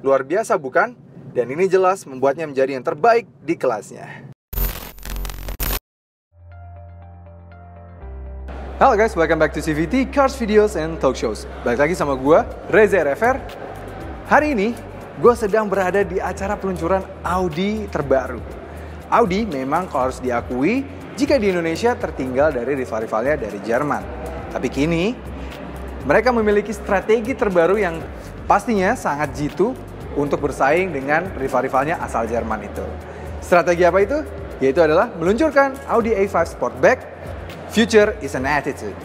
Luar biasa bukan? Dan ini jelas membuatnya menjadi yang terbaik di kelasnya. Halo guys, welcome back to CVT, Cars Videos and Talk Shows. Balik lagi sama gue, Reza RFR. Hari ini, gue sedang berada di acara peluncuran Audi terbaru. Audi memang kalau harus diakui, jika di Indonesia tertinggal dari rival-rivalnya dari Jerman. Tapi kini, mereka memiliki strategi terbaru yang pastinya sangat jitu untuk bersaing dengan rival-rivalnya asal Jerman itu. Strategi apa itu? Yaitu adalah meluncurkan Audi A5 Sportback. Future is an attitude.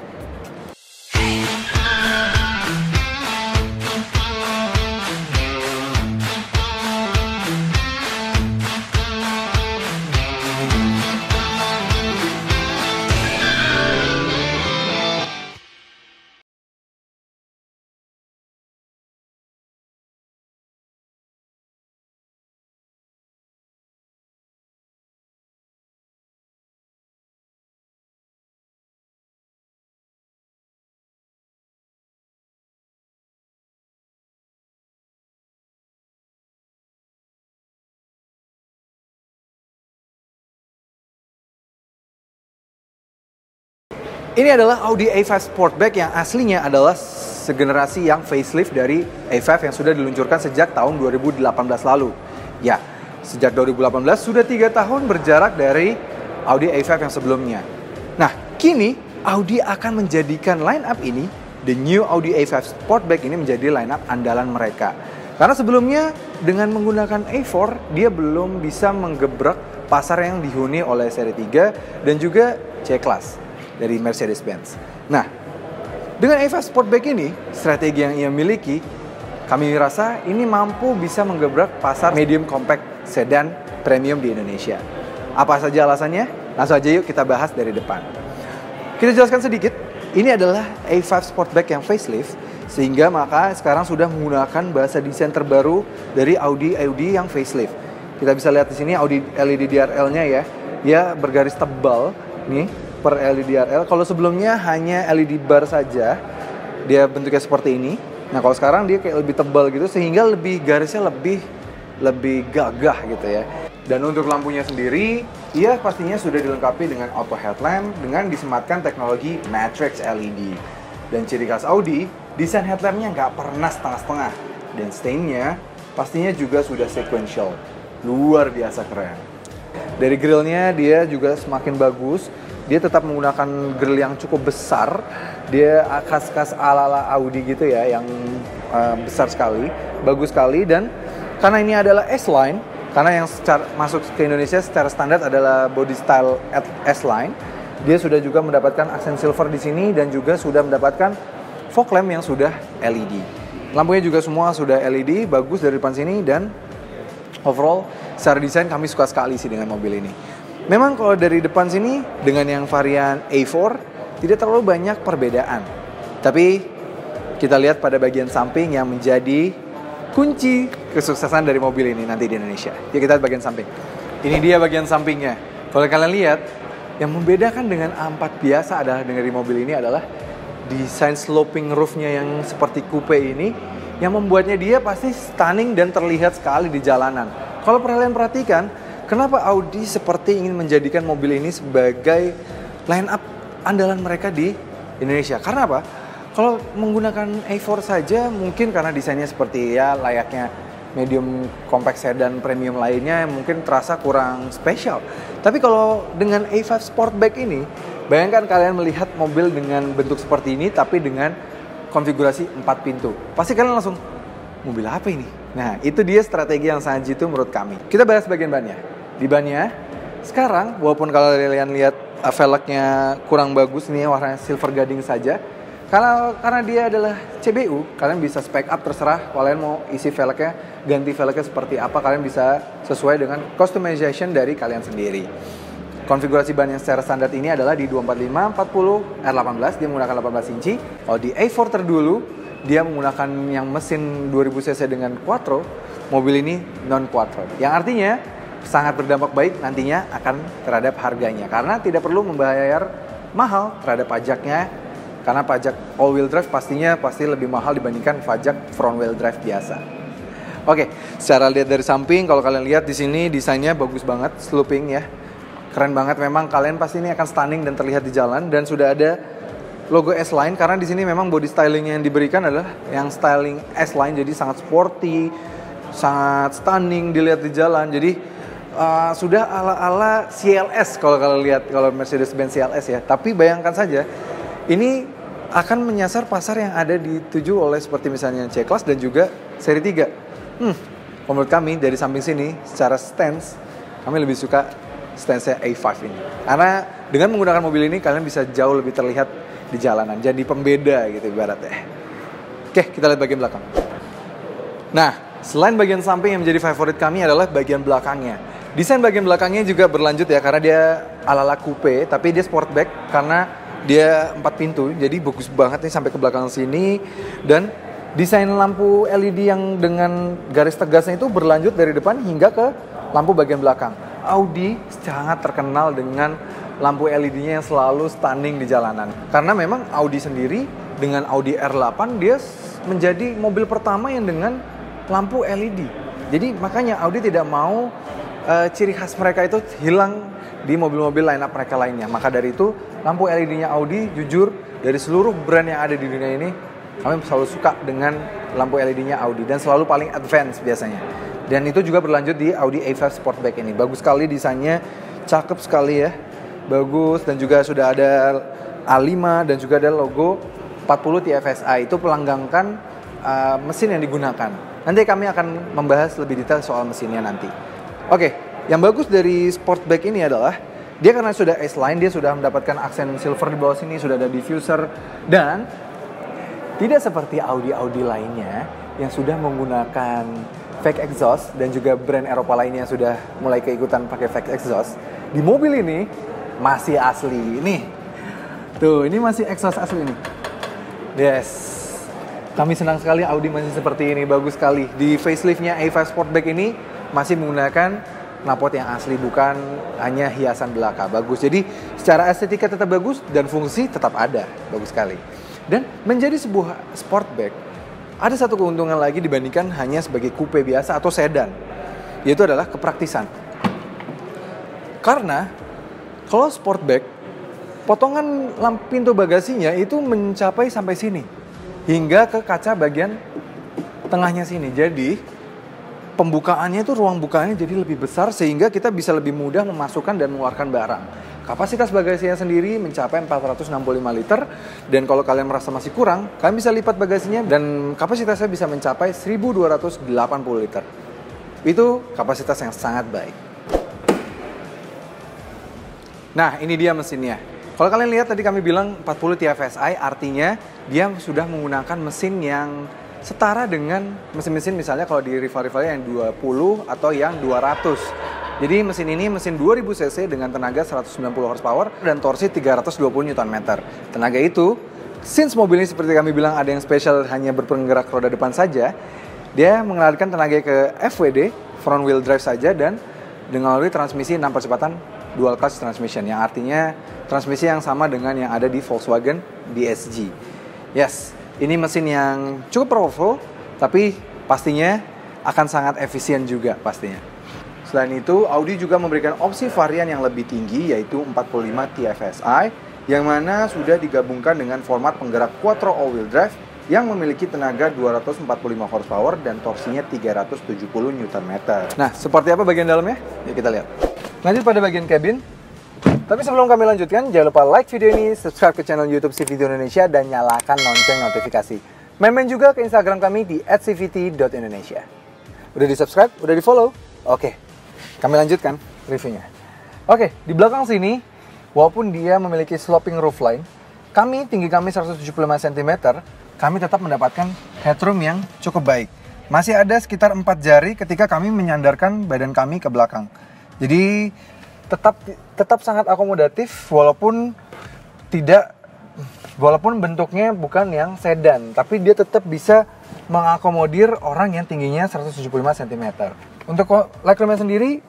Ini adalah Audi A5 Sportback yang aslinya adalah segenerasi yang facelift dari A5 yang sudah diluncurkan sejak tahun 2018 lalu. Ya, sejak 2018 sudah 3 tahun berjarak dari Audi A5 yang sebelumnya. Nah, kini Audi akan menjadikan line-up ini, the new Audi A5 Sportback ini menjadi line-up andalan mereka. Karena sebelumnya dengan menggunakan A4, dia belum bisa menggebrak pasar yang dihuni oleh seri 3 dan juga C-Class dari Mercedes-Benz. Nah, dengan A5 Sportback ini, strategi yang ia miliki, kami rasa ini mampu bisa menggebrak pasar medium compact sedan premium di Indonesia. Apa saja alasannya? Langsung aja yuk kita bahas dari depan. Kita jelaskan sedikit, ini adalah A5 Sportback yang facelift, sehingga maka sekarang sudah menggunakan bahasa desain terbaru dari Audi yang facelift. Kita bisa lihat di sini Audi LED DRL-nya ya, dia bergaris tebal nih per LED DRL. Kalau sebelumnya hanya LED bar saja, dia bentuknya seperti ini. Nah kalau sekarang dia kayak lebih tebal gitu, sehingga garisnya lebih gagah gitu ya. Dan untuk lampunya sendiri, ia pastinya sudah dilengkapi dengan auto headlamp dengan disematkan teknologi Matrix LED. Dan ciri khas Audi, desain headlampnya nggak pernah setengah-setengah. Dan stainnya pastinya juga sudah sequential. Luar biasa keren. Dari grillnya dia juga semakin bagus. Dia tetap menggunakan grill yang cukup besar. Dia khas-khas ala-ala Audi gitu ya, yang besar sekali, bagus sekali. Dan karena ini adalah S-Line, karena yang masuk ke Indonesia secara standar adalah body style S-Line, dia sudah juga mendapatkan aksen silver di sini dan juga sudah mendapatkan fog lamp yang sudah LED. Lampunya juga semua sudah LED, bagus dari depan sini, dan overall secara desain kami suka sekali sih dengan mobil ini. Memang kalau dari depan sini dengan yang varian A4 tidak terlalu banyak perbedaan. Tapi kita lihat pada bagian samping yang menjadi kunci kesuksesan dari mobil ini nanti di Indonesia. Ya kita lihat bagian samping. Ini dia bagian sampingnya. Kalau kalian lihat, yang membedakan dengan A4 biasa adalah dari mobil ini adalah desain sloping roofnya yang seperti coupe ini, yang membuatnya dia pasti stunning dan terlihat sekali di jalanan. Kalau kalian perhatikan, kenapa Audi seperti ingin menjadikan mobil ini sebagai line up andalan mereka di Indonesia? Karena apa? Kalau menggunakan A4 saja mungkin karena desainnya seperti ya layaknya medium compact sedan premium lainnya mungkin terasa kurang spesial. Tapi kalau dengan A5 Sportback ini, bayangkan kalian melihat mobil dengan bentuk seperti ini tapi dengan konfigurasi 4 pintu. Pasti kalian langsung, mobil apa ini? Nah, itu dia strategi yang sangat jitu menurut kami. Kita bahas bagian bannya. Di bannya, sekarang walaupun kalau kalian lihat velgnya kurang bagus nih, warnanya silver gading saja, karena dia adalah CBU, kalian bisa spec up terserah kalian mau isi velgnya, ganti velgnya seperti apa, kalian bisa sesuai dengan customization dari kalian sendiri. Konfigurasi ban yang secara standar ini adalah di 245 40 R18, dia menggunakan 18 inci. Kalau di A4 terdulu, dia menggunakan yang mesin 2000 cc dengan quattro, mobil ini non quattro. Yang artinya sangat berdampak baik nantinya akan terhadap harganya, karena tidak perlu membayar mahal terhadap pajaknya. Karena pajak all wheel drive pasti lebih mahal dibandingkan pajak front wheel drive biasa. Oke, secara lihat dari samping, kalau kalian lihat di sini desainnya bagus banget, sloping ya. Keren banget memang, kalian pasti ini akan stunning dan terlihat di jalan. Dan sudah ada logo S-Line, karena di sini memang body styling yang diberikan adalah yang styling S-Line, jadi sangat sporty, sangat stunning dilihat di jalan. Jadi sudah ala-ala CLS kalau kalian lihat, kalau Mercedes-Benz CLS ya. Tapi bayangkan saja, ini akan menyasar pasar yang ada dituju oleh seperti misalnya C-Class dan juga seri 3. Menurut kami dari samping sini, secara stance, kami lebih suka stance-nya A5 ini. Karena dengan menggunakan mobil ini, kalian bisa jauh lebih terlihat di jalanan. Jadi pembeda gitu ibaratnya. Oke, kita lihat bagian belakang. Nah, selain bagian samping yang menjadi favorit kami adalah bagian belakangnya. Desain bagian belakangnya juga berlanjut ya, karena dia ala-ala coupe, tapi dia sportback karena dia 4 pintu, jadi bagus banget nih sampai ke belakang sini. Dan desain lampu LED yang dengan garis tegasnya itu berlanjut dari depan hingga ke lampu bagian belakang. Audi sangat terkenal dengan lampu LED-nya yang selalu stunning di jalanan. Karena memang Audi sendiri dengan Audi R8 dia menjadi mobil pertama yang dengan lampu LED. Jadi makanya Audi tidak mau ciri khas mereka itu hilang di mobil-mobil line-up mereka lainnya. Maka dari itu, lampu LED-nya Audi, jujur, dari seluruh brand yang ada di dunia ini, kami selalu suka dengan lampu LED-nya Audi. Dan selalu paling advance biasanya. Dan itu juga berlanjut di Audi A5 Sportback ini. Bagus sekali desainnya, cakep sekali ya. Bagus, dan juga sudah ada A5 dan juga ada logo 40 TFSI. Itu pelanggangkan mesin yang digunakan. Nanti kami akan membahas lebih detail soal mesinnya nanti. Oke, yang bagus dari Sportback ini adalah dia karena sudah S-Line, dia sudah mendapatkan aksen silver di bawah sini, sudah ada diffuser, dan tidak seperti Audi-Audi lainnya yang sudah menggunakan fake exhaust dan juga brand Eropa lainnya yang sudah mulai keikutan pakai fake exhaust. Di mobil ini masih asli. Nih, tuh ini masih exhaust asli nih. Yes, kami senang sekali Audi masih seperti ini, bagus sekali. Di faceliftnya A5 Sportback ini masih menggunakan knalpot yang asli, bukan hanya hiasan belaka. Bagus, jadi secara estetika tetap bagus dan fungsi tetap ada, bagus sekali. Dan menjadi sebuah sportback, ada satu keuntungan lagi dibandingkan hanya sebagai coupe biasa atau sedan, yaitu adalah kepraktisan. Karena kalau sportback, potongan pintu bagasinya itu mencapai sampai sini, hingga ke kaca bagian tengahnya sini. Jadi pembukaannya itu, ruang bukaannya jadi lebih besar sehingga kita bisa lebih mudah memasukkan dan mengeluarkan barang. Kapasitas bagasinya sendiri mencapai 465 liter, dan kalau kalian merasa masih kurang, kalian bisa lipat bagasinya dan kapasitasnya bisa mencapai 1280 liter. Itu kapasitas yang sangat baik. Nah, ini dia mesinnya. Kalau kalian lihat tadi kami bilang 40 TFSI, artinya dia sudah menggunakan mesin yang setara dengan mesin-mesin misalnya kalau di rival-rivalnya yang 20 atau yang 200. Jadi mesin ini mesin 2000 cc dengan tenaga 190 horsepower dan torsi 320 Nm. Tenaga itu, since mobil ini seperti kami bilang ada yang spesial hanya berpenggerak roda depan saja, dia mengalirkan tenaga ke FWD, front wheel drive saja, dan dengan melalui transmisi 6 percepatan dual clutch transmission, yang artinya transmisi yang sama dengan yang ada di Volkswagen DSG. Yes, ini mesin yang cukup powerful, tapi pastinya akan sangat efisien juga pastinya. Selain itu, Audi juga memberikan opsi varian yang lebih tinggi, yaitu 45 TFSI, yang mana sudah digabungkan dengan format penggerak quattro all-wheel drive yang memiliki tenaga 245 horsepower dan torsinya 370 Nm. Nah, seperti apa bagian dalamnya? Yuk kita lihat. Lanjut pada bagian cabin. Tapi sebelum kami lanjutkan, jangan lupa like video ini, subscribe ke channel YouTube CVT Indonesia, dan nyalakan lonceng notifikasi. Main-main juga ke Instagram kami di @cvt.indonesia. Udah di-subscribe? Udah di-follow? Oke, kami lanjutkan reviewnya. Oke, di belakang sini, walaupun dia memiliki sloping roofline, tinggi kami 175 cm, kami tetap mendapatkan headroom yang cukup baik. Masih ada sekitar 4 jari ketika kami menyandarkan badan kami ke belakang. Jadi tetap sangat akomodatif walaupun bentuknya bukan yang sedan, tapi dia tetap bisa mengakomodir orang yang tingginya 175 cm. Untuk legroomnya sendiri,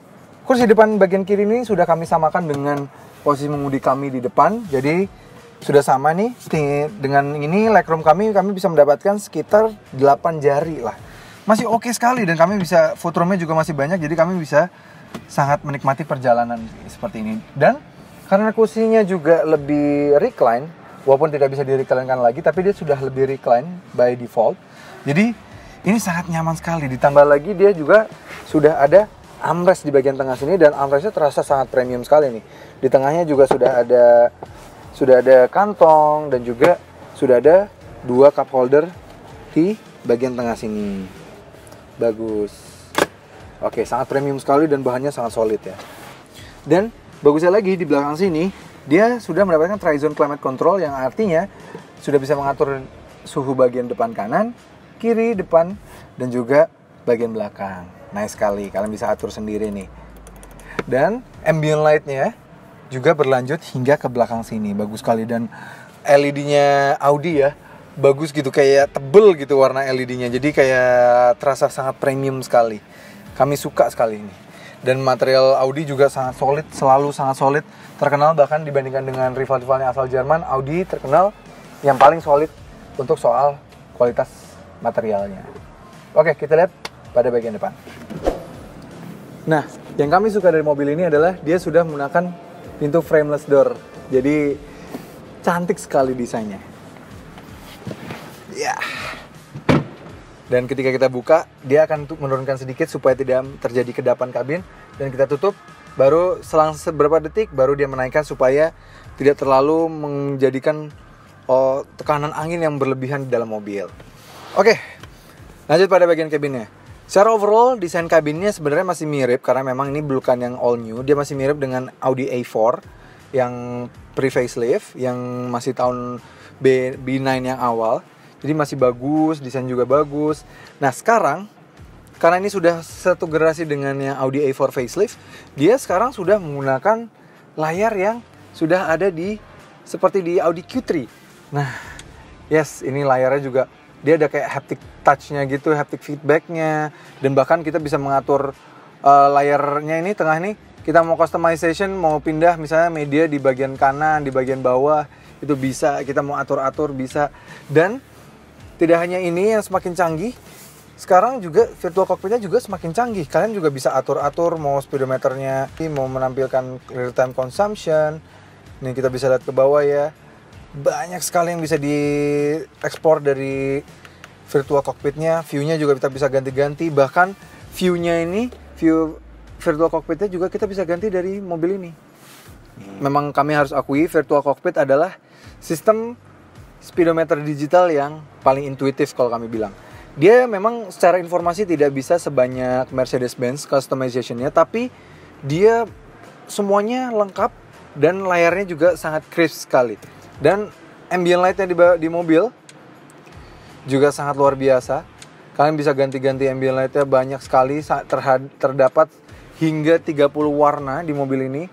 kursi depan bagian kiri ini sudah kami samakan dengan posisi mengemudi kami di depan. Jadi sudah sama nih dengan ini legroom kami bisa mendapatkan sekitar 8 jari lah. masih oke sekali, dan kami bisa, footroomnya juga masih banyak, jadi kami bisa sangat menikmati perjalanan seperti ini. Dan karena kursinya juga lebih recline, walaupun tidak bisa direcline lagi, tapi dia sudah lebih recline by default. Jadi ini sangat nyaman sekali. Ditambah lagi dia juga sudah ada armrest di bagian tengah sini, dan armrestnya terasa sangat premium sekali nih. Di tengahnya juga sudah ada kantong, dan juga sudah ada 2 cup holder di bagian tengah sini. Bagus. Oke, sangat premium sekali dan bahannya sangat solid ya. Dan bagusnya lagi di belakang sini, dia sudah mendapatkan Tri-Zone Climate Control, yang artinya sudah bisa mengatur suhu bagian depan kanan, kiri, depan, dan juga bagian belakang. Nice sekali, kalian bisa atur sendiri nih. Dan ambient light-nya juga berlanjut hingga ke belakang sini, bagus sekali. Dan LED-nya Audi ya, bagus gitu, kayak tebel gitu warna LED-nya. Jadi kayak terasa sangat premium sekali. Kami suka sekali ini. Dan material Audi juga sangat solid, selalu sangat solid. Terkenal bahkan dibandingkan dengan rival-rivalnya asal Jerman, Audi terkenal yang paling solid untuk soal kualitas materialnya. Oke, kita lihat pada bagian depan. Nah, yang kami suka dari mobil ini adalah dia sudah menggunakan pintu frameless door. Jadi cantik sekali desainnya. Ya. Dan ketika kita buka, dia akan menurunkan sedikit supaya tidak terjadi kedapan kabin, dan kita tutup baru selang beberapa detik baru dia menaikkan supaya tidak terlalu menjadikan tekanan angin yang berlebihan di dalam mobil. Oke. Lanjut pada bagian kabinnya. Secara overall, desain kabinnya sebenarnya masih mirip, karena memang ini bukan yang all new. Dia masih mirip dengan Audi A4 yang pre-facelift, yang masih tahun B9 yang awal. Jadi masih bagus, desain juga bagus. Nah sekarang, karena ini sudah satu generasi dengan yang Audi A4 facelift, dia sekarang sudah menggunakan layar yang sudah ada seperti di Audi Q3. Nah, yes, ini layarnya juga dia ada kayak haptic touch-nya gitu, haptic feedback-nya, dan bahkan kita bisa mengatur layarnya ini, tengah ini, kita mau customization, mau pindah misalnya media di bagian kanan, di bagian bawah, itu bisa, kita mau atur-atur bisa. Dan tidak hanya ini yang semakin canggih, sekarang juga virtual cockpit-nya juga semakin canggih. Kalian juga bisa atur-atur, mau speedometernya, mau menampilkan real time consumption. Nih kita bisa lihat ke bawah ya. Banyak sekali yang bisa diekspor dari virtual cockpitnya. View-nya juga kita bisa ganti-ganti. Bahkan view-nya ini, view virtual cockpitnya juga kita bisa ganti dari mobil ini. Memang kami harus akui virtual cockpit adalah sistem speedometer digital yang paling intuitif kalau kami bilang. Dia memang secara informasi tidak bisa sebanyak Mercedes-Benz customization-nya, tapi dia semuanya lengkap dan layarnya juga sangat crisp sekali. Dan ambient light-nya di mobil juga sangat luar biasa. Kalian bisa ganti-ganti ambient light-nya banyak sekali, terdapat hingga 30 warna di mobil ini.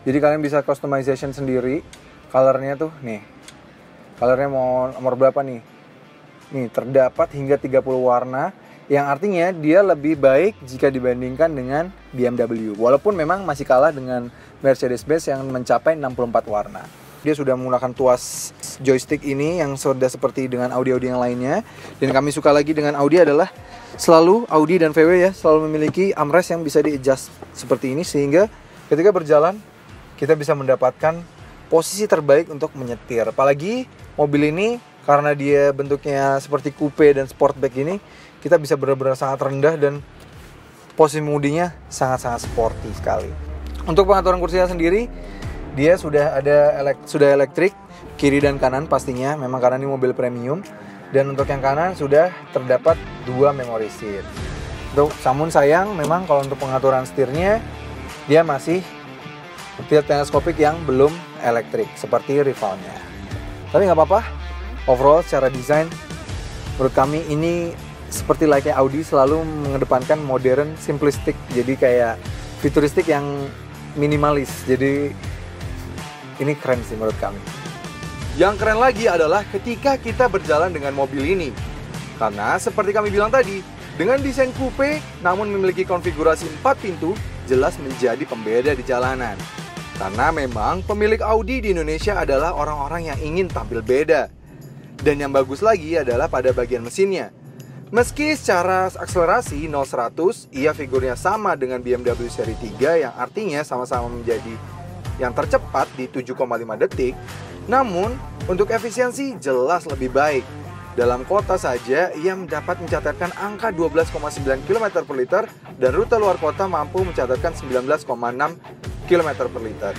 Jadi kalian bisa customization sendiri. Color-nya tuh nih. Color-nya mau nomor berapa nih? Nih, terdapat hingga 30 warna, yang artinya dia lebih baik jika dibandingkan dengan BMW. Walaupun memang masih kalah dengan Mercedes-Benz yang mencapai 64 warna. Dia sudah menggunakan tuas joystick ini yang sudah seperti dengan Audi-Audi yang lainnya. Dan kami suka lagi dengan Audi adalah selalu Audi dan VW ya selalu memiliki armrest yang bisa di-adjust seperti ini, sehingga ketika berjalan kita bisa mendapatkan posisi terbaik untuk menyetir. Apalagi mobil ini karena dia bentuknya seperti coupe dan sportback ini, kita bisa benar-benar sangat rendah dan posisi mudinya sangat-sangat sporty sekali. Untuk pengaturan kursinya sendiri, dia sudah elektrik kiri dan kanan pastinya, memang karena ini mobil premium. Dan untuk yang kanan sudah terdapat 2 memory seat. Namun sayang memang kalau untuk pengaturan setirnya dia masih tilt teleskopik yang belum elektrik seperti rivalnya. Tapi nggak apa-apa. Overall secara desain menurut kami ini seperti layaknya Audi selalu mengedepankan modern simplistic, jadi kayak futuristik yang minimalis. Jadi ini keren sih menurut kami. Yang keren lagi adalah ketika kita berjalan dengan mobil ini. Karena seperti kami bilang tadi, dengan desain coupe namun memiliki konfigurasi 4 pintu, jelas menjadi pembeda di jalanan. Karena memang pemilik Audi di Indonesia adalah orang-orang yang ingin tampil beda. Dan yang bagus lagi adalah pada bagian mesinnya. Meski secara akselerasi 0-100, ia figurnya sama dengan BMW seri 3 yang artinya sama-sama menjadi yang tercepat di 7,5 detik, namun untuk efisiensi jelas lebih baik. Dalam kota saja, ia dapat mencatatkan angka 12,9 km per liter dan rute luar kota mampu mencatatkan 19,6 km per liter.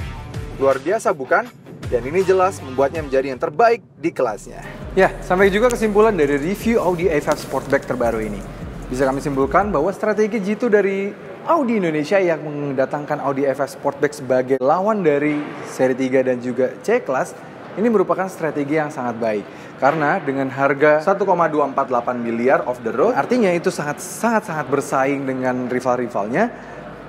Luar biasa bukan? Dan ini jelas membuatnya menjadi yang terbaik di kelasnya. Ya, sampai juga kesimpulan dari review Audi A5 Sportback terbaru ini. Bisa kami simpulkan bahwa strategi jitu dari Audi Indonesia yang mendatangkan Audi A5 Sportback sebagai lawan dari seri 3 dan juga C-Class ini merupakan strategi yang sangat baik. Karena dengan harga 1,248 miliar off the road, artinya itu sangat bersaing dengan rival-rivalnya,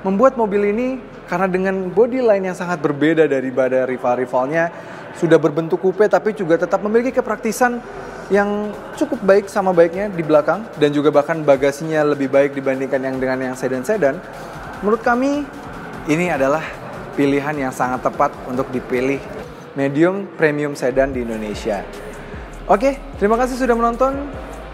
membuat mobil ini karena dengan body line yang sangat berbeda daripada rival-rivalnya, sudah berbentuk coupe tapi juga tetap memiliki kepraktisan yang cukup baik sama baiknya di belakang dan juga bahkan bagasinya lebih baik dibandingkan dengan yang sedan-sedan. Menurut kami ini adalah pilihan yang sangat tepat untuk dipilih medium premium sedan di Indonesia. Oke, terima kasih sudah menonton.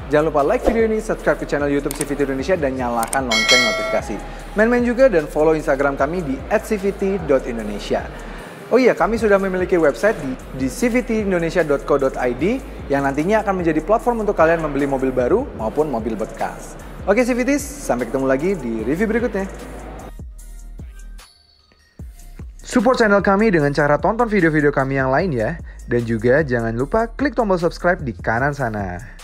Jangan lupa like video ini, subscribe ke channel YouTube CVT Indonesia dan nyalakan lonceng notifikasi. Main-main juga dan follow Instagram kami di @cvt.indonesia. Oh iya, kami sudah memiliki website di cvtindonesia.co.id yang nantinya akan menjadi platform untuk kalian membeli mobil baru maupun mobil bekas. Oke CVTs, sampai ketemu lagi di review berikutnya. Support channel kami dengan cara tonton video-video kami yang lain ya. Dan juga jangan lupa klik tombol subscribe di kanan sana.